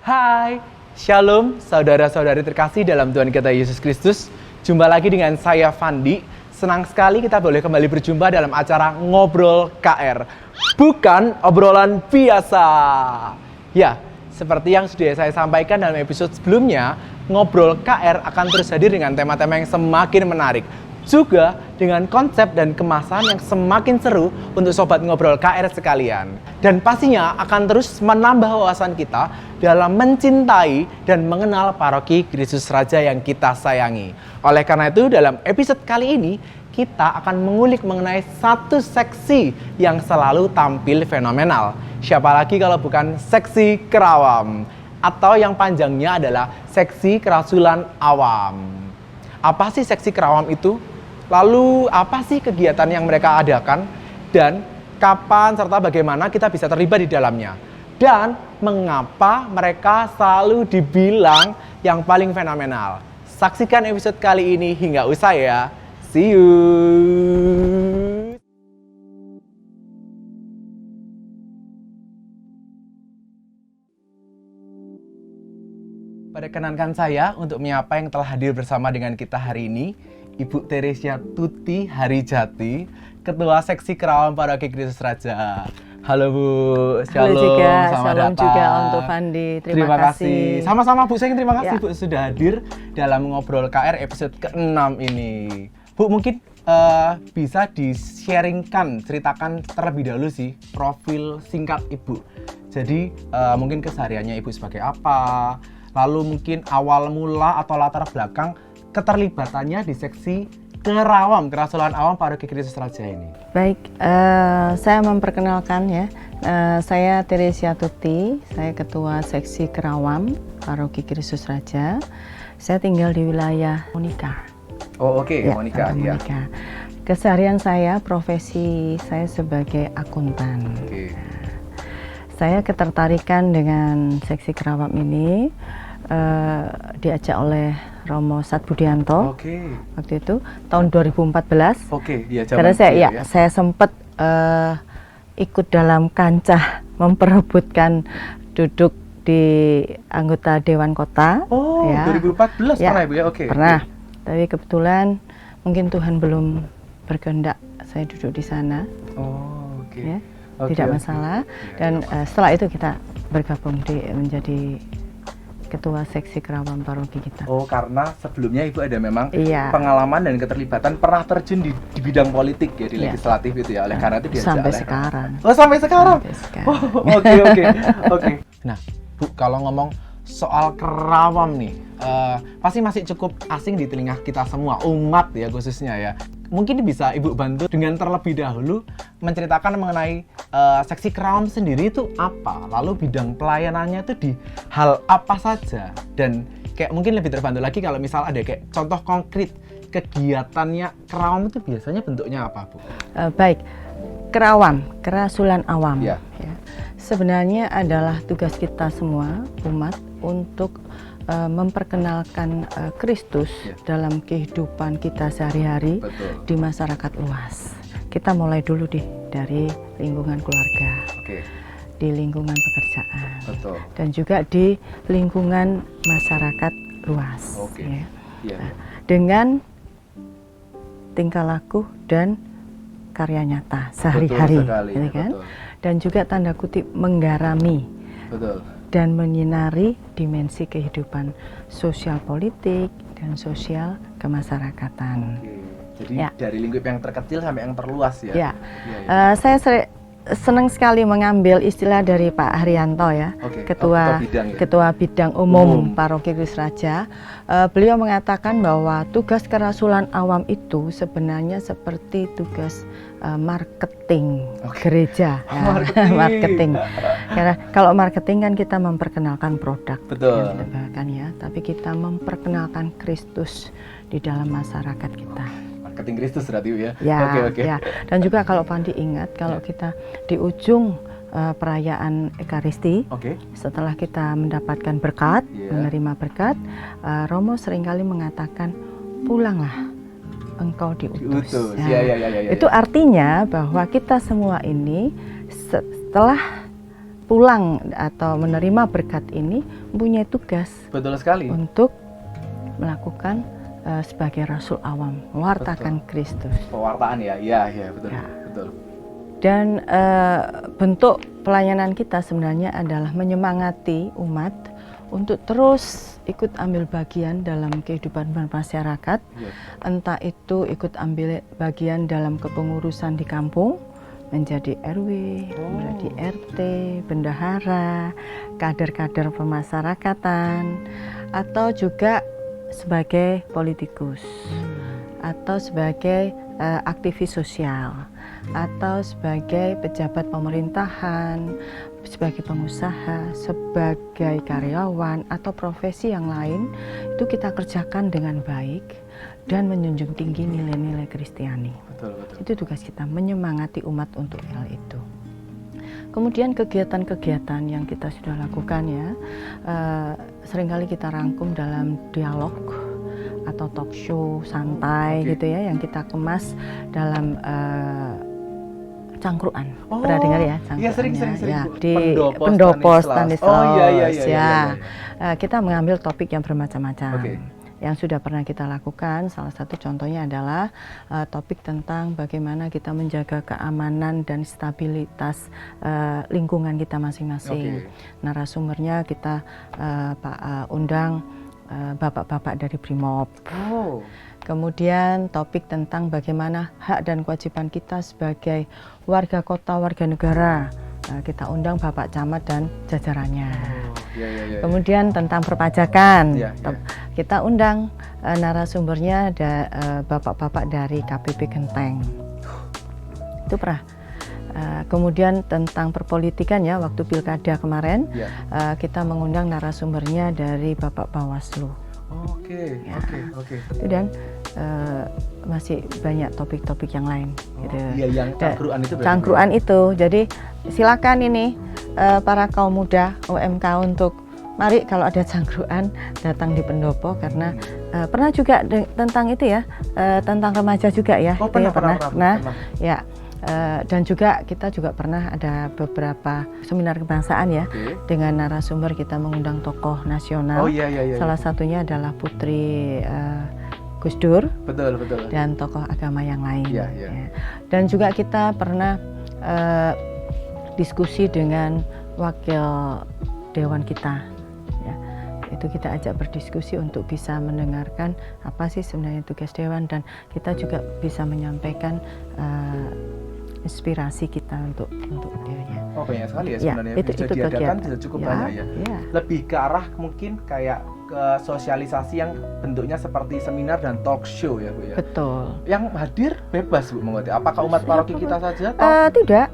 Hai, Shalom saudara-saudari terkasih dalam Tuhan kita Yesus Kristus. Jumpa lagi dengan saya Fandi. Senang sekali kita boleh kembali berjumpa dalam acara Ngobrol KR. Bukan obrolan biasa. Ya, seperti yang sudah saya sampaikan dalam episode sebelumnya, Ngobrol KR akan terus hadir dengan tema-tema yang semakin menarik. Juga dengan konsep dan kemasan yang semakin seru untuk Sobat Ngobrol KR sekalian. Dan pastinya akan terus menambah wawasan kita dalam mencintai dan mengenal paroki Kristus Raja yang kita sayangi. Oleh karena itu, dalam episode kali ini, kita akan mengulik mengenai satu seksi yang selalu tampil fenomenal. Siapa lagi kalau bukan seksi Kerawam, atau yang panjangnya adalah seksi Kerasulan Awam. Apa sih seksi Kerawam itu? Lalu apa sih kegiatan yang mereka adakan? Dan kapan serta bagaimana kita bisa terlibat di dalamnya? Dan mengapa mereka selalu dibilang yang paling fenomenal? Saksikan episode kali ini hingga usai ya. See you! Perkenankan saya untuk menyapa yang telah hadir bersama dengan kita hari ini, Ibu Teresia Tuti Harijati, Ketua Seksi Kerawam Paroki Kristus Raja. Halo Bu, Shalom, halo juga, selamat salam datang. juga untuk Fandi, terima kasih. Sama-sama Bu, saya terima kasih Ya. Bu sudah hadir dalam Ngobrol KR episode ke-6 ini. Bu, mungkin bisa di-sharingkan, ceritakan terlebih dahulu sih profil singkat Ibu. Jadi mungkin kesehariannya Ibu sebagai apa, lalu mungkin awal mula atau latar belakang keterlibatannya di seksi Kerawam, Kerasulan Awam Paroki Kristus Raja ini. Baik, saya memperkenalkan ya, saya Teresia Tuti, saya Ketua Seksi Kerawam Paroki Kristus Raja. Saya tinggal di wilayah Monika. Oh oke, Ya, Monika. Ya. Monika. Keseharian saya, profesi saya sebagai akuntan. Oke. Saya ketertarikan dengan Seksi Kerawam ini diajak oleh Romo Satbudianto. Oke. Waktu itu tahun 2014. Oke, ya Karena saya sempat ikut dalam kancah memperebutkan duduk di anggota Dewan Kota. Oh, ya. 2014 Ya, pernah Ibu ya? Oke. Pernah. Tapi kebetulan mungkin Tuhan belum berkehendak saya duduk di sana. Oh, oke. Ya, Oke, tidak oke. masalah. Ya, Dan ya. setelah itu kita bergabung menjadi Ketua Seksi Kerawam Paroki kita. Oh, karena sebelumnya Ibu ada memang Iya. pengalaman dan keterlibatan pernah terjun di bidang politik ya, di Iya. legislatif itu ya. Oleh karena itu diajak Sampai oleh- sekarang. Oh, sampai sekarang? Sampai sekarang. Oh, oke, oke. Oke. Nah, Bu, kalau ngomong soal Kerawam nih, pasti masih cukup asing di telinga kita semua, umat ya khususnya ya. Mungkin bisa Ibu bantu dengan terlebih dahulu menceritakan mengenai seksi Kerawam sendiri itu apa, lalu bidang pelayanannya itu di hal apa saja, dan kayak mungkin lebih terbantu lagi kalau misal ada kayak contoh konkret kegiatannya Kerawam itu biasanya bentuknya apa, Bu? Baik, Kerawam, Kerasulan Awam. Ya. Ya. Sebenarnya adalah tugas kita semua umat untuk memperkenalkan Kristus Ya. dalam kehidupan kita sehari-hari Betul. di masyarakat luas. Kita mulai dulu dari lingkungan keluarga, Oke, di lingkungan pekerjaan, betul. dan juga di lingkungan masyarakat luas. Oke. Ya. Iya. Dengan tingkah laku dan karya nyata sehari-hari, Betul sekali, gitu kan? betul. Dan juga tanda kutip menggarami Betul. dan menyinari dimensi kehidupan sosial politik dan sosial kemasyarakatan. Oke. Jadi Ya. dari lingkup yang terkecil sampai yang terluas ya. Ya, Iya. saya senang sekali mengambil istilah dari Pak Haryanto ya, Oke, Ketua bidang ya? Ketua Bidang Umum Paroki Kristus Raja. Beliau mengatakan bahwa tugas Kerasulan Awam itu sebenarnya seperti tugas marketing gereja. Ya, Marketing. marketing. Karena kalau marketing kan kita memperkenalkan produk Betul. yang kita bawakan ya, tapi kita memperkenalkan Kristus di dalam masyarakat kita. Marketing Kristus berarti ya. Ya, Oke. ya. Dan juga kalau Pandi ingat, kalau kita di ujung perayaan Ekaristi, Oke. setelah kita mendapatkan berkat, Iya. menerima berkat, Romo seringkali mengatakan, pulanglah, engkau diutus. Diutus. Ya. Ya. Itu artinya bahwa kita semua ini setelah pulang atau menerima berkat ini mempunyai tugas Betul sekali. untuk melakukan sebagai rasul awam, mewartakan Kristus. Pewartaan ya, iya betul, Ya. betul. Dan bentuk pelayanan kita sebenarnya adalah menyemangati umat untuk terus ikut ambil bagian dalam kehidupan masyarakat, Iya. entah itu ikut ambil bagian dalam kepengurusan di kampung, menjadi RW, menjadi RT, bendahara, kader-kader pemasyarakatan, atau juga sebagai politikus, atau sebagai aktivis sosial, atau sebagai pejabat pemerintahan, sebagai pengusaha, sebagai karyawan, atau profesi yang lain, itu kita kerjakan dengan baik dan menjunjung tinggi nilai-nilai Kristiani. Betul, betul. Itu tugas kita, menyemangati umat untuk hal itu. Kemudian kegiatan-kegiatan yang kita sudah lakukan ya, seringkali kita rangkum dalam dialog atau talk show santai gitu ya, yang kita kemas dalam cangkruan. Pernah dengar ya cangkruan? Iya, sering. Ya, Bu. di Pendopo Stanislas. Oh iya. Kita mengambil topik yang bermacam-macam. Oke. Yang sudah pernah kita lakukan, salah satu contohnya adalah topik tentang bagaimana kita menjaga keamanan dan stabilitas lingkungan kita masing-masing. Narasumbernya kita undang bapak-bapak dari Brimob. Oh. Kemudian topik tentang bagaimana hak dan kewajiban kita sebagai warga kota, warga negara. Kita undang Bapak Camat dan jajarannya. Iya. Kemudian tentang perpajakan, Iya. kita undang narasumbernya ada bapak-bapak dari KPP Genteng. Itu pernah. Kemudian tentang perpolitikan ya, waktu pilkada kemarin kita mengundang narasumbernya dari Bapak Bawaslu. Oke. Dan masih banyak topik-topik yang lain. Gitu. Iya, yang cangkruan itu. Cangkruan itu. Jadi silakan ini para kaum muda UMK untuk mari kalau ada cangkruan datang di Pendopo, karena pernah juga tentang itu ya, tentang remaja juga ya. Oh, itu pernah. Ya. Dan juga kita juga pernah ada beberapa seminar kebangsaan ya, dengan narasumber kita mengundang tokoh nasional. Oh iya. Salah satunya adalah Putri Gus Dur. Betul. Dan tokoh agama yang lain. Iya. Ya. Dan juga kita pernah diskusi dengan wakil dewan kita. Ya. Itu kita ajak berdiskusi untuk bisa mendengarkan apa sih sebenarnya tugas dewan, dan kita juga bisa menyampaikan inspirasi kita untuk dirinya. Oh, banyak sekali ya sebenarnya. Itu Bisa diadakan kegiatan. bisa cukup banyak ya. Lebih ke arah mungkin kayak ke sosialisasi yang bentuknya seperti seminar dan talk show ya, Bu ya. Betul. Yang hadir bebas, Bu, mengerti. Apakah umat paroki kita saja? Tidak,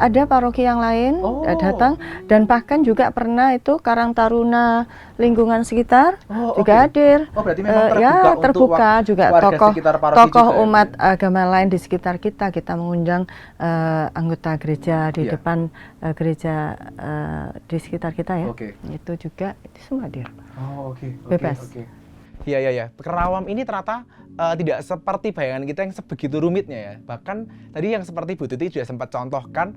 ada paroki yang lain datang, dan bahkan juga pernah itu Karang Taruna lingkungan sekitar juga hadir. Oh, berarti memang terbuka untuk juga paroki tokoh juga, umat ya? agama lain di sekitar kita. Kita mengundang anggota gereja di depan gereja di sekitar kita ya. Itu juga itu semua hadir. Oh, bebas. Iya. Kerawam ini ternyata tidak seperti bayangan kita yang sebegitu rumitnya ya. Bahkan tadi yang seperti Bu Tuti juga sempat contohkan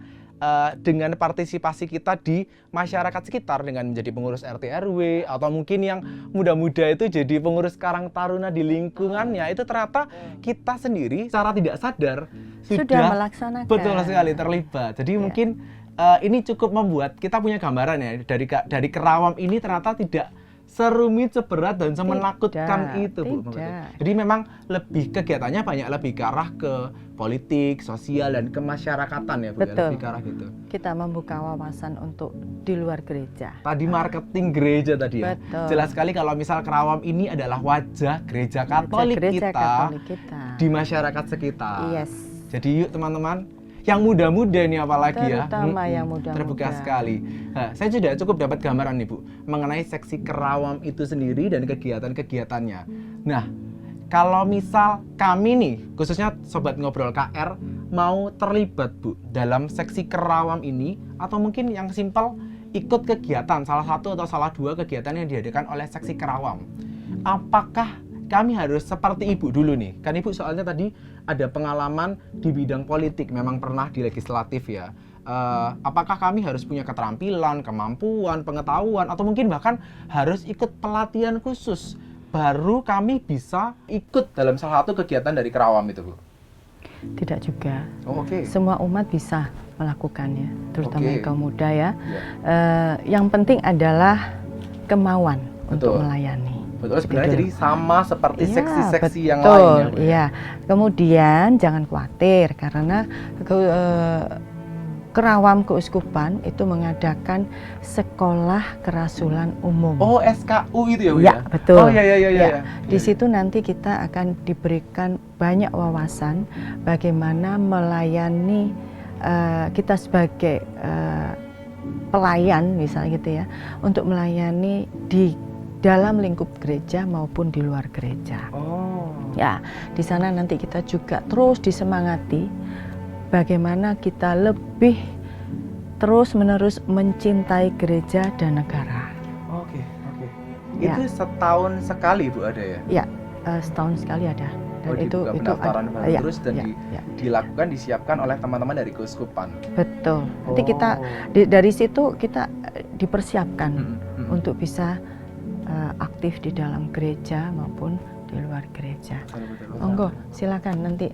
dengan partisipasi kita di masyarakat sekitar dengan menjadi pengurus RT RW, atau mungkin yang muda-muda itu jadi pengurus Karang Taruna di lingkungannya, itu ternyata kita sendiri secara tidak sadar sudah melaksanakan. Betul sekali, terlibat. Jadi mungkin ini cukup membuat kita punya gambaran ya dari Kerawam ini ternyata tidak serumit, seberat, dan semenakutkan itu, Bu. Jadi memang kegiatannya banyak lebih ke arah ke politik, sosial, dan kemasyarakatan ya, Bu. Betul. Lebih ke arah gitu. Kita membuka wawasan untuk di luar gereja. Tadi marketing gereja tadi ya. Betul. Jelas sekali kalau misal Kerawam ini adalah wajah gereja Katolik, kita di masyarakat sekitar. Yes. Jadi yuk teman-teman, yang muda-muda nih apalagi terutama yang muda-muda. Terbuka sekali. Nah, saya sudah cukup dapat gambaran nih, Bu, mengenai seksi Kerawam itu sendiri dan kegiatan-kegiatannya. Nah, kalau misal kami nih, khususnya Sobat Ngobrol KR, mau terlibat, Bu, dalam seksi Kerawam ini, atau mungkin yang simpel ikut kegiatan, salah satu atau salah dua kegiatan yang diadakan oleh seksi Kerawam, apakah kami harus seperti Ibu dulu nih? Kan Ibu soalnya tadi ada pengalaman di bidang politik, memang pernah di legislatif ya. apakah kami harus punya keterampilan, kemampuan, pengetahuan, atau mungkin bahkan harus ikut pelatihan khusus baru kami bisa ikut dalam salah satu kegiatan dari Kerawam itu, Bu? Tidak juga. Oh, oke. Semua umat bisa melakukannya, terutama Oke. kaum muda ya. Iya. Yang penting adalah kemauan untuk Betul. melayani. Betul, sebenarnya Gitu. jadi sama seperti Iya, seksi-seksi yang betul, lain ya, Bu? Iya. Kemudian jangan khawatir karena Kerawam Keuskupan itu mengadakan sekolah kerasulan umum. Oh, SKU itu ya, Bu? Ya, betul. Oh, iya. Ya. Di situ nanti kita akan diberikan banyak wawasan bagaimana melayani kita sebagai pelayan misalnya gitu ya, untuk melayani di dalam lingkup gereja maupun di luar gereja. Oh. Ya, di sana nanti kita juga terus disemangati bagaimana kita lebih terus-menerus mencintai gereja dan negara. Oke. Ya. Itu setahun sekali, Bu, ada ya? Ya, setahun sekali ada. Dan dibuka pendaftaran baru ya, terus dan dilakukan, disiapkan oleh teman-teman dari Keuskupan. Betul. Nanti kita dari situ kita dipersiapkan untuk bisa aktif di dalam gereja maupun di luar gereja. Betul. Monggo, silakan nanti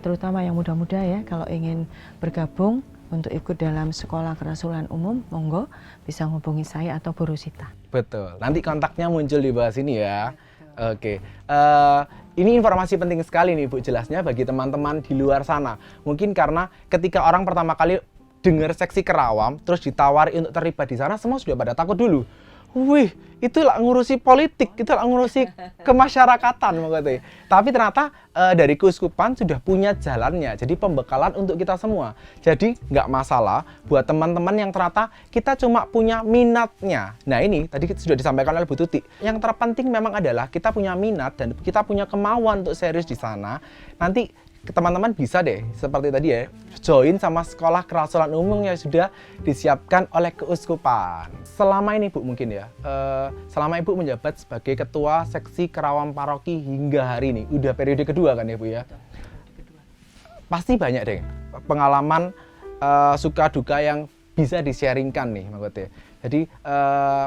terutama yang muda-muda ya, kalau ingin bergabung untuk ikut dalam sekolah kerasulan umum, monggo bisa hubungi saya atau Bu Rosita. Betul. Nanti kontaknya muncul di bawah sini ya. Oke. Ini informasi penting sekali nih, Bu, jelasnya bagi teman-teman di luar sana. Mungkin karena ketika orang pertama kali dengar seksi Kerawam, terus ditawari untuk terlibat di sana, semua sudah pada takut dulu. Wih, itu lah ngurusi politik, itu lah ngurusi kemasyarakatan maksudnya. Tapi ternyata dari Keuskupan sudah punya jalannya, jadi pembekalan untuk kita semua. Jadi nggak masalah buat teman-teman yang ternyata kita cuma punya minatnya. Nah ini tadi sudah disampaikan oleh Bu Tuti. Yang terpenting memang adalah kita punya minat dan kita punya kemauan untuk serius di sana. Nanti teman-teman bisa deh, seperti tadi ya, join sama sekolah kerasulan umum yang sudah disiapkan oleh Keuskupan. Selama ini, Bu, mungkin ya, selama Ibu menjabat sebagai Ketua Seksi Kerawam Paroki hingga hari ini, udah periode kedua kan ya, Bu ya? Pasti banyak deh pengalaman suka duka yang bisa di-sharingkan nih, maksudnya. Jadi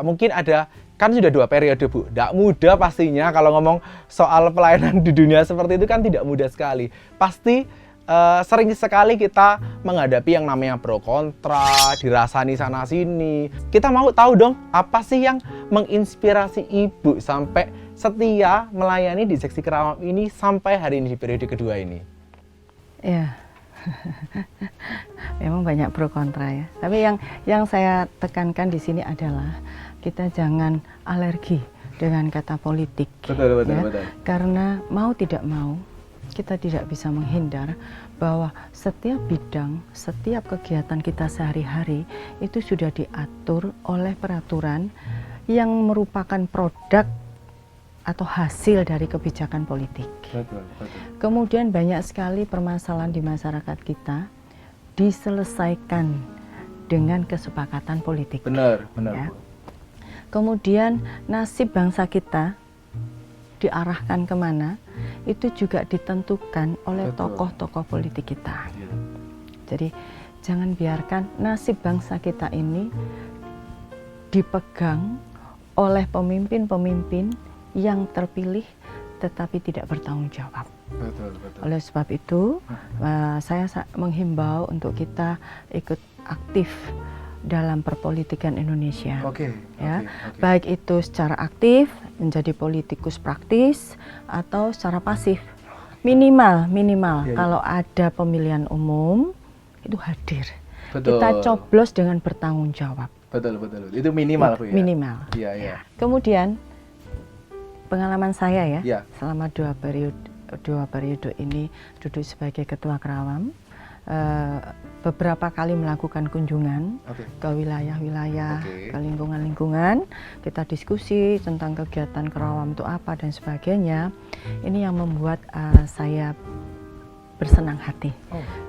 mungkin ada, kan sudah 2 periode, Bu. Tidak mudah pastinya kalau ngomong soal pelayanan di dunia seperti itu kan tidak mudah sekali. Pasti sering sekali kita menghadapi yang namanya pro kontra, dirasani sana sini. Kita mau tahu dong, apa sih yang menginspirasi Ibu sampai setia melayani di Seksi Kerawam ini sampai hari ini di periode kedua ini? Ya. Memang banyak pro kontra ya. Tapi yang saya tekankan di sini adalah kita jangan alergi dengan kata politik. Betul. Karena mau tidak mau kita tidak bisa menghindar bahwa setiap bidang, setiap kegiatan kita sehari-hari itu sudah diatur oleh peraturan yang merupakan produk atau hasil dari kebijakan politik. Betul. Kemudian banyak sekali permasalahan di masyarakat kita diselesaikan dengan kesepakatan politik. Benar. Ya. Kemudian nasib bangsa kita diarahkan kemana, itu juga ditentukan oleh tokoh-tokoh politik kita. Jadi jangan biarkan nasib bangsa kita ini dipegang oleh pemimpin-pemimpin yang terpilih tetapi tidak bertanggung jawab. Betul. Oleh sebab itu, saya menghimbau untuk kita ikut aktif dalam perpolitikan Indonesia. Ya, baik itu secara aktif menjadi politikus praktis atau secara pasif. Minimal kalau ada pemilihan umum itu hadir. Betul. Kita coblos dengan bertanggung jawab. Betul. Itu minimal, Bu ya. Minimal. Iya. Kemudian pengalaman saya ya, selama 2 periode ini duduk sebagai Ketua Kerawam, beberapa kali melakukan kunjungan ke wilayah-wilayah, ke lingkungan-lingkungan, kita diskusi tentang kegiatan Kerawam itu apa dan sebagainya. Ini yang membuat saya bersenang hati.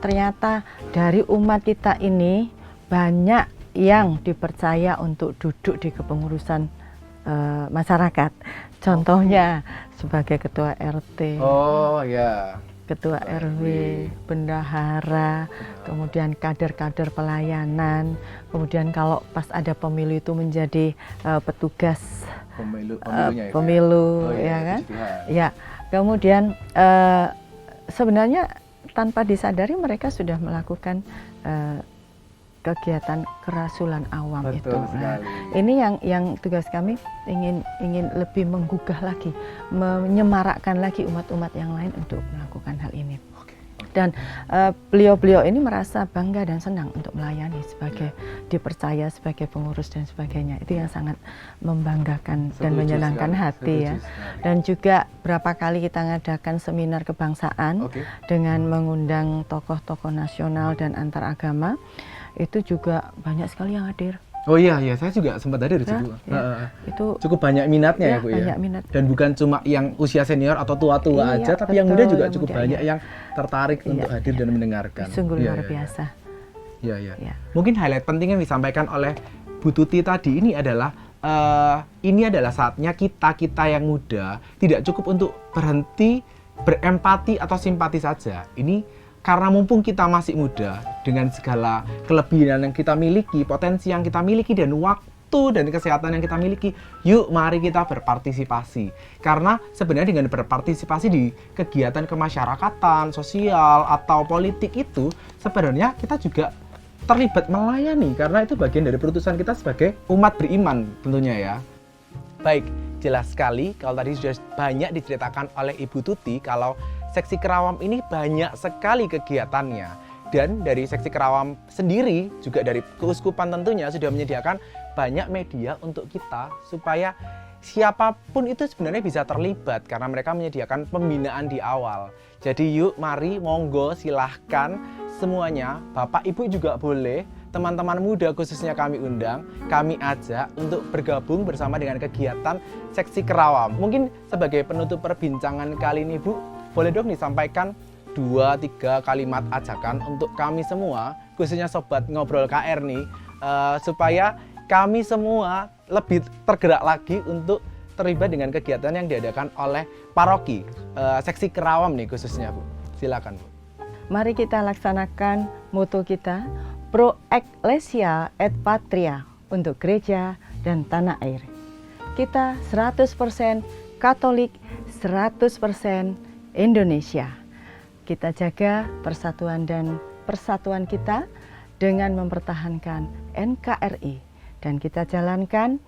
Ternyata dari umat kita ini banyak yang dipercaya untuk duduk di kepengurusan masyarakat. Contohnya sebagai ketua RT. Oh ya. ketua RW, bendahara, kemudian kader-kader pelayanan, kemudian kalau pas ada pemilu itu menjadi petugas pemilunya pemilu, ya, ya kan? puji Tuhan. Ya, kemudian sebenarnya tanpa disadari mereka sudah melakukan kegiatan kerasulan awam. Betul itu. sekali. Ini yang tugas kami ingin lebih menggugah lagi, menyemarakkan lagi umat-umat yang lain untuk melakukan hal ini. Dan beliau-beliau ini merasa bangga dan senang untuk melayani sebagai dipercaya sebagai pengurus dan sebagainya. Itu yang sangat membanggakan dan menyenangkan hati ya. Dan juga berapa kali kita ngadakan seminar kebangsaan dengan mengundang tokoh-tokoh nasional dan antar agama. Itu juga banyak sekali yang hadir. Oh iya, saya juga sempat hadir di situ. Itu cukup banyak minatnya ya Bu ya. Banyak minat. Dan bukan cuma yang usia senior atau tua-tua aja, tapi yang muda juga cukup banyak yang tertarik untuk hadir dan mendengarkan. Sungguh luar biasa. Iya. Mungkin highlight penting yang disampaikan oleh Bu Tuti tadi ini adalah saatnya kita yang muda tidak cukup untuk berhenti berempati atau simpati saja. Ini karena mumpung kita masih muda, dengan segala kelebihan yang kita miliki, potensi yang kita miliki, dan waktu dan kesehatan yang kita miliki, yuk mari kita berpartisipasi. Karena sebenarnya dengan berpartisipasi di kegiatan kemasyarakatan, sosial, atau politik itu, sebenarnya kita juga terlibat melayani, karena itu bagian dari perutusan kita sebagai umat beriman tentunya ya. Baik, jelas sekali kalau tadi sudah banyak diceritakan oleh Ibu Tuti kalau Seksi Kerawam ini banyak sekali kegiatannya. Dan dari Seksi Kerawam sendiri, juga dari keuskupan tentunya sudah menyediakan banyak media untuk kita supaya siapapun itu sebenarnya bisa terlibat karena mereka menyediakan pembinaan di awal. Jadi yuk mari monggo silahkan semuanya, Bapak Ibu juga boleh, teman-teman muda khususnya kami undang, kami ajak untuk bergabung bersama dengan kegiatan Seksi Kerawam. Mungkin sebagai penutup perbincangan kali ini Bu, boleh dong disampaikan 2-3 kalimat ajakan untuk kami semua, khususnya Sobat Ngobrol KR nih, supaya kami semua lebih tergerak lagi untuk terlibat dengan kegiatan yang diadakan oleh paroki, Seksi Kerawam nih khususnya Bu. Silakan Bu. Mari kita laksanakan moto kita, Pro Ecclesia et Patria, untuk gereja dan tanah air. Kita 100% Katolik, 100% Indonesia. Kita jaga persatuan dan persatuan kita dengan mempertahankan NKRI dan kita jalankan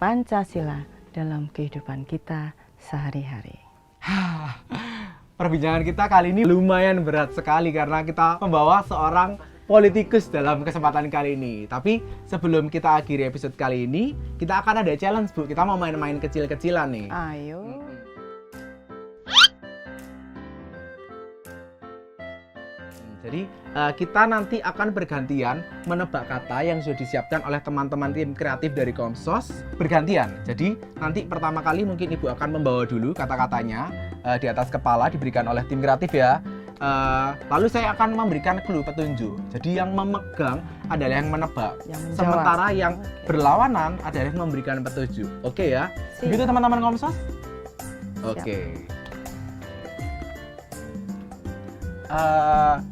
Pancasila dalam kehidupan kita sehari-hari. Perbincangan kita kali ini lumayan berat sekali karena kita membawa seorang politikus dalam kesempatan kali ini. Tapi sebelum kita akhiri episode kali ini, kita akan ada challenge Bu. Kita mau main-main kecil-kecilan nih. Ayo. Jadi kita nanti akan bergantian menebak kata yang sudah disiapkan oleh teman-teman tim kreatif dari Komsos. Bergantian. Jadi nanti pertama kali mungkin Ibu akan membawa dulu kata-katanya di atas kepala diberikan oleh tim kreatif ya. Lalu saya akan memberikan clue petunjuk. Jadi yang memegang adalah yang menebak. Sementara yang berlawanan adalah yang memberikan petunjuk. Oke ya? Begitu teman-teman Komsos? Oke.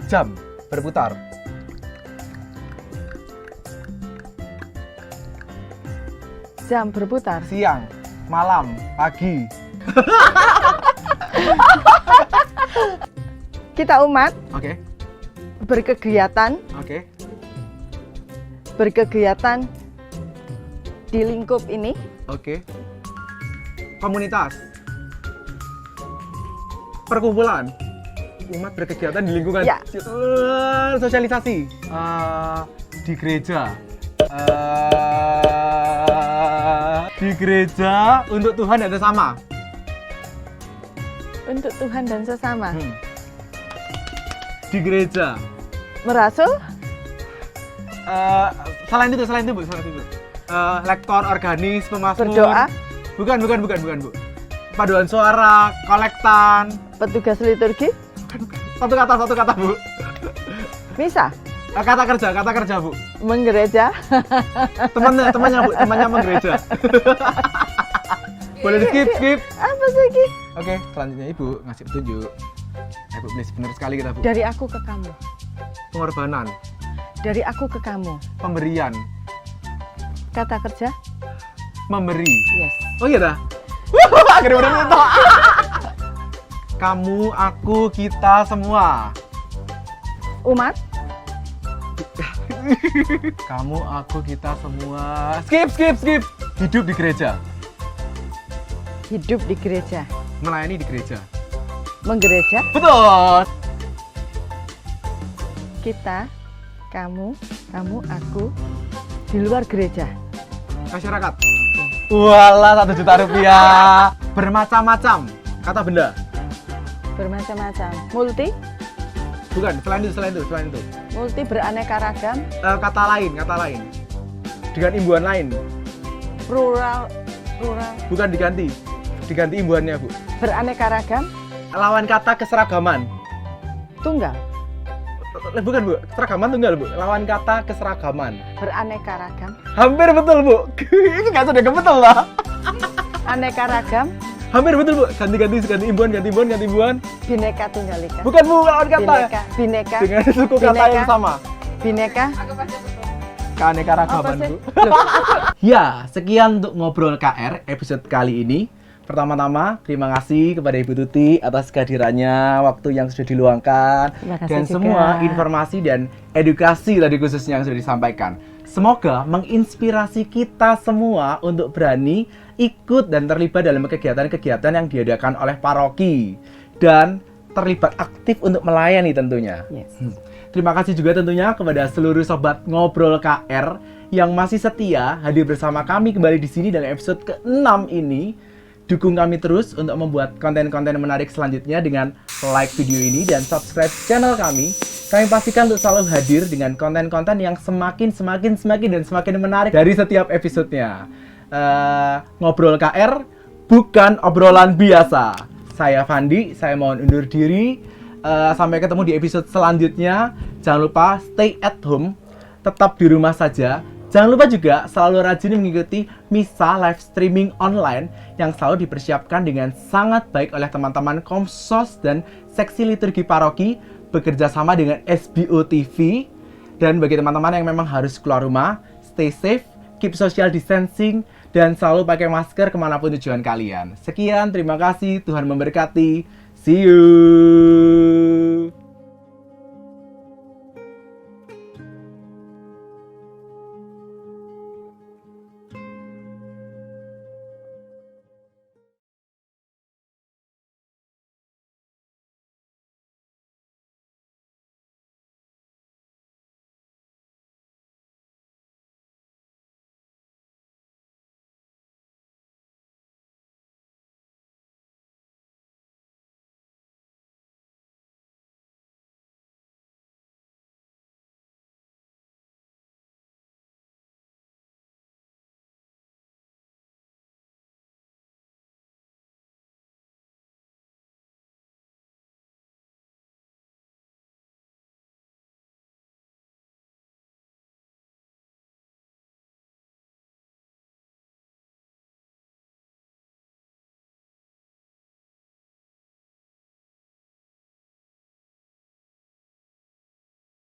Jam berputar. Jam berputar. Siang, malam, pagi. Kita umat. Oke. Berkegiatan. Oke. Berkegiatan di lingkup ini. Oke. Komunitas. Perkumpulan. Umat berkegiatan di lingkungan. Ya. Sosialisasi. Di gereja. Di gereja untuk Tuhan dan sesama. Untuk Tuhan dan sesama. Di gereja. Merasul. Selain itu Bu. Lektor, organis, pemasmur. Berdoa. Bukan Bu. Paduan suara, kolektan. Petugas liturgi. Satu kata Bu. Misa. Kata kerja Bu. Menggereja. Temannya Bu, temannya menggereja. Boleh di skip. Apa sih? Oke, selanjutnya Ibu ngasih petunjuk. Bu, please. Benar sekali kita, Bu. Dari aku ke kamu. Pengorbanan, Dari aku ke kamu. pemberian, Kata kerja? memberi. Yes. Oh iya dah. Akhirnya benar itu. Kamu, aku, kita semua. Umat? Kamu, aku, kita semua. Skip. Hidup di gereja. Hidup di gereja. Melayani di gereja. Menggereja? Betul. Kita, kamu, aku di luar gereja. Masyarakat. Walah, 1 juta rupiah. Bermacam-macam. Kata benda. Bermacam-macam. Multi? Bukan, selain itu. Multi beraneka ragam. Kata lain. Dengan imbuhan lain. Plural. Bukan diganti imbuhannya, Bu. Beraneka ragam. Lawan kata keseragaman. Tunggal. Bukan, Bu. Keseragaman tunggal, Bu. Lawan kata keseragaman. Beraneka ragam. Hampir betul, Bu. Ini nggak sudah betul lah. Aneka ragam. Hampir betul, Bu. Ganti imbuhan. Bineka tunggal ika. Bukan, Bu, lawan kata. Bineka. Dengan suku kata yang sama. Bineka. Keanekaragaman, Apa sih? Bu. Ya, sekian untuk Ngobrol KR episode kali ini. Pertama-tama, terima kasih kepada Ibu Tuti atas kehadirannya, waktu yang sudah diluangkan, Terima kasih dan juga. semua informasi dan edukasi tadi khususnya yang sudah disampaikan. Semoga menginspirasi kita semua untuk berani ikut dan terlibat dalam kegiatan-kegiatan yang diadakan oleh paroki dan terlibat aktif untuk melayani tentunya. Yes. Terima kasih juga tentunya kepada seluruh sobat Ngobrol KR yang masih setia hadir bersama kami kembali di sini dalam episode ke-6 ini. Dukung kami terus untuk membuat konten-konten menarik selanjutnya dengan like video ini dan subscribe channel kami. Kami pastikan untuk selalu hadir dengan konten-konten yang semakin menarik dari setiap episodenya. Ngobrol KR bukan obrolan biasa. Saya Fandi, saya mohon undur diri. Sampai ketemu di episode selanjutnya. Jangan lupa stay at home, tetap di rumah saja. Jangan lupa juga selalu rajin mengikuti misa live streaming online yang selalu dipersiapkan dengan sangat baik oleh teman-teman Komsos dan Seksi Liturgi Paroki bekerja sama dengan SBO TV. Dan bagi teman-teman yang memang harus keluar rumah, stay safe, keep social distancing, dan selalu pakai masker kemanapun tujuan kalian. Sekian, terima kasih, Tuhan memberkati. See you!